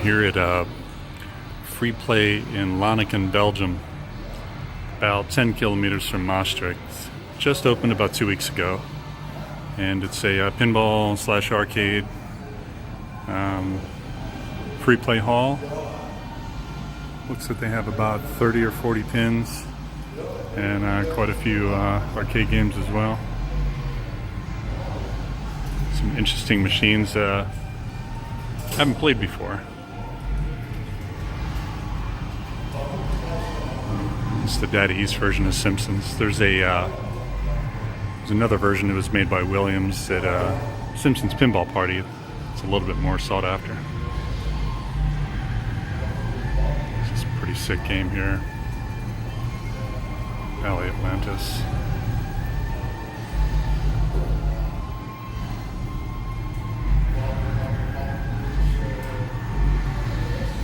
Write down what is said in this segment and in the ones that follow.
Here at Free Play in Lanaken, Belgium, about 10 kilometers from Maastricht. Just opened about 2 weeks ago, and it's a pinball / arcade free play hall. Looks like they have about 30 or 40 pins and quite a few arcade games as well. Some interesting machines I haven't played before. It's the Daddy East version of Simpsons. There's another version that was made by Williams at Simpsons Pinball Party. It's a little bit more sought after. This is a pretty sick game here. Valley Atlantis.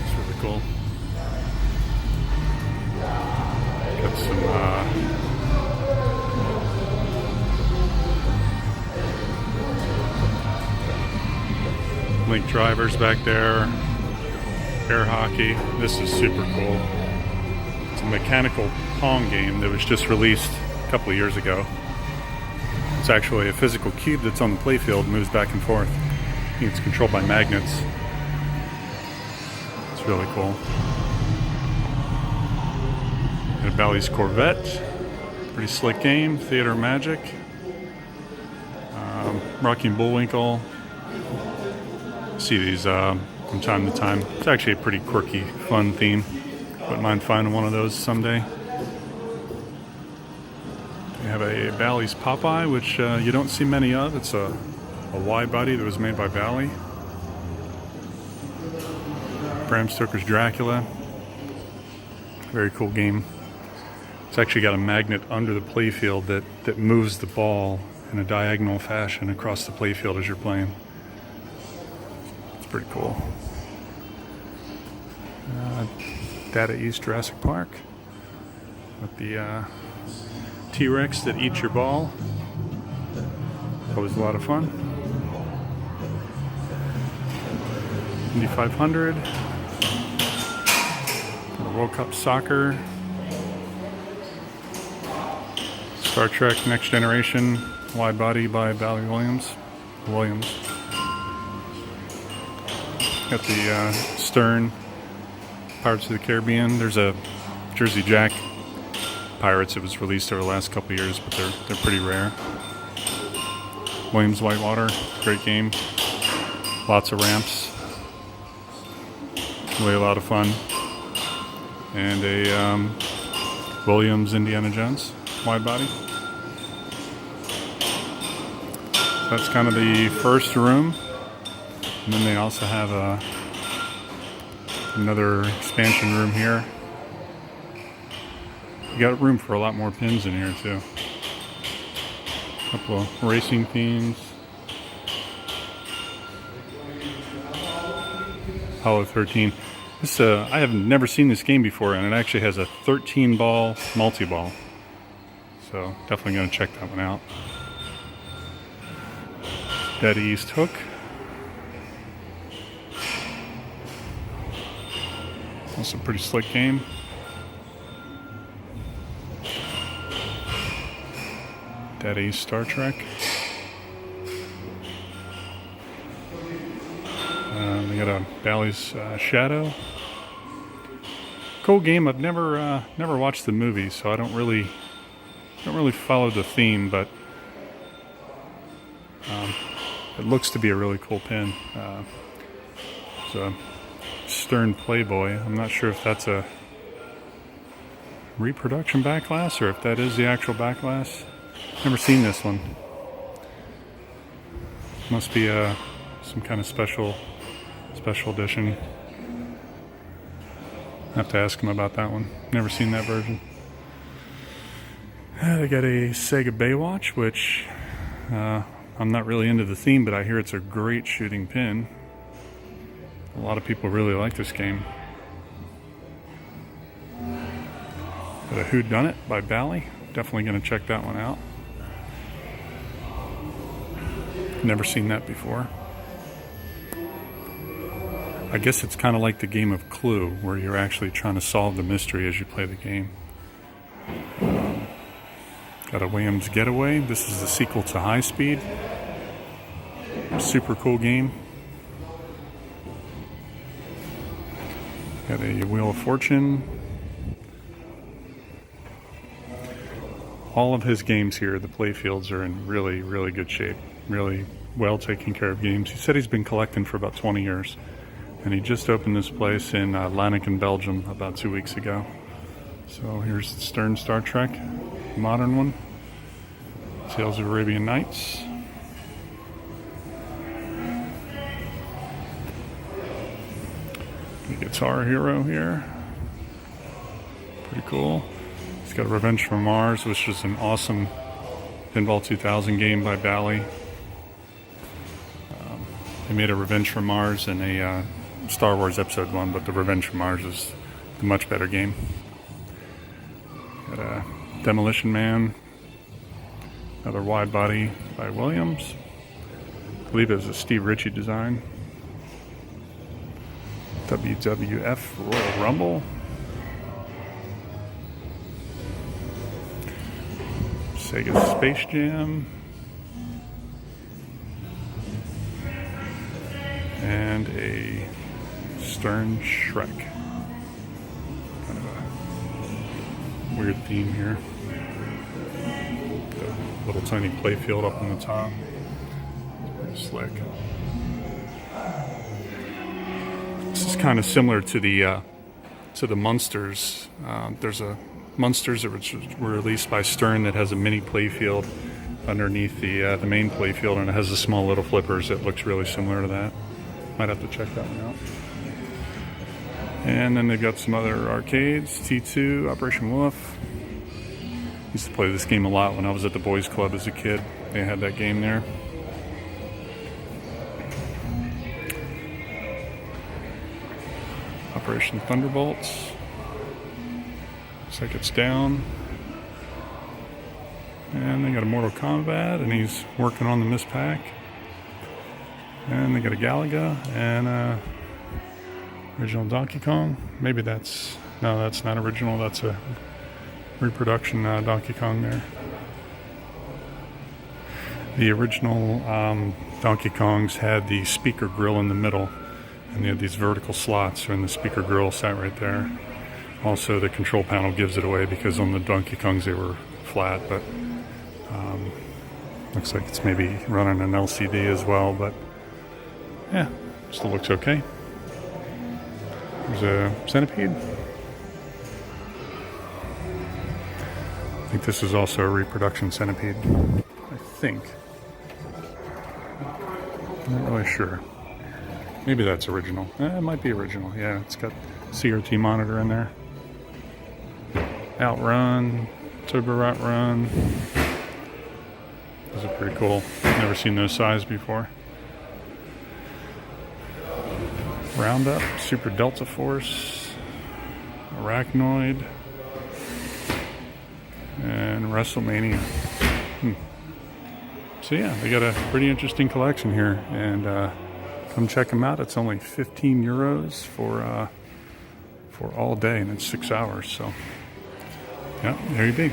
It's really cool. Got some link drivers back there, air hockey. This is super cool. It's a mechanical Pong game that was just released a couple of years ago. It's actually a physical cube that's on the playfield, moves back and forth. I think it's controlled by magnets. It's really cool. Got a Bally's Corvette. Pretty slick game. Theater Magic. Rocky and Bullwinkle. See these from time to time. It's actually a pretty quirky, fun theme. Wouldn't mind finding one of those someday. We have a Bally's Popeye, which you don't see many of. It's a wide body that was made by Bally. Bram Stoker's Dracula. Very cool game. It's actually got a magnet under the playfield that moves the ball in a diagonal fashion across the playfield as you're playing. It's pretty cool. Data East Jurassic Park with the T-Rex that eats your ball. Always a lot of fun. Indy 500. World Cup Soccer. Star Trek Next Generation. Wide body by Bally Williams. Got the Stern Pirates of the Caribbean. There's a Jersey Jack Pirates that was released over the last couple of years, but they're pretty rare. Williams Whitewater, great game. Lots of ramps. Really a lot of fun. And a Williams Indiana Jones wide body. That's kind of the first room. And then they also have another expansion room here. You got room for a lot more pins in here too. A couple of racing themes. Apollo 13. This I have never seen this game before, and it actually has a 13-ball multi-ball. So definitely going to check that one out. Daddy East Hook. That's a pretty slick game. Daddy East Star Trek. We got a Bally's Shadow. Cool game. I've never watched the movie, so I don't really follow the theme, but it looks to be a really cool pin. It's a Stern Playboy. I'm not sure if that's a reproduction backlash or if that is the actual backlash. Never seen this one. Must be some kind of special edition. Have to ask him about that one. Never seen that version. They got a Sega Baywatch, which I'm not really into the theme, but I hear it's a great shooting pin. A lot of people really like this game. Got a Whodunit by Bally. Definitely going to check that one out. Never seen that before. I guess it's kind of like the game of Clue, where you're actually trying to solve the mystery as you play the game. Got a Williams Getaway. This is the sequel to High Speed. Super cool game. Got a Wheel of Fortune. All of his games here, the playfields are in really, really good shape. Really well taken care of games. He said he's been collecting for about 20 years. And he just opened this place in Lanaken, Belgium about 2 weeks ago. So here's the Stern Star Trek, modern one. Tales of Arabian Nights. The Guitar Hero here. Pretty cool. He's got Revenge from Mars, which is an awesome Pinball 2000 game by Bally. They made a Revenge from Mars and a Star Wars Episode 1, but the Revenge from Mars is the much better game. Got a Demolition Man. Another wide body by Williams. I believe it was a Steve Ritchie design. WWF Royal Rumble. Sega Space Jam. And a Stern Shrek. Kind of a weird theme here. The little tiny playfield up on the top. Pretty slick. This is kind of similar to the Munsters. There's a Munsters that were released by Stern that has a mini playfield underneath the main playfield, and it has the small little flippers. It looks really similar to that. Might have to check that one out. And then they've got some other arcades. T2, Operation Wolf. Used to play this game a lot when I was at the boys club as a kid. They had that game there. Operation Thunderbolts. Looks like it's down. And they got a Mortal Kombat, and he's working on the Miss Pack. And they got a Galaga and original Donkey Kong. Maybe that's not original. That's a reproduction Donkey Kong there. The original Donkey Kongs had the speaker grill in the middle, and they had these vertical slots, and the speaker grill sat right there. Also, the control panel gives it away because on the Donkey Kongs they were flat, but looks like it's maybe running an LCD as well, but yeah, still looks okay. There's a Centipede. I think this is also a reproduction Centipede. I think. I'm not really sure. Maybe that's original. It might be original. Yeah, it's got CRT monitor in there. Outrun, Turbo Outrun. Those are pretty cool. Never seen those size before. Roundup, Super Delta Force, Arachnoid, and WrestleMania. So yeah, they got a pretty interesting collection here, and come check them out. It's only 15 euros for all day, and it's 6 hours. So yeah, there you be.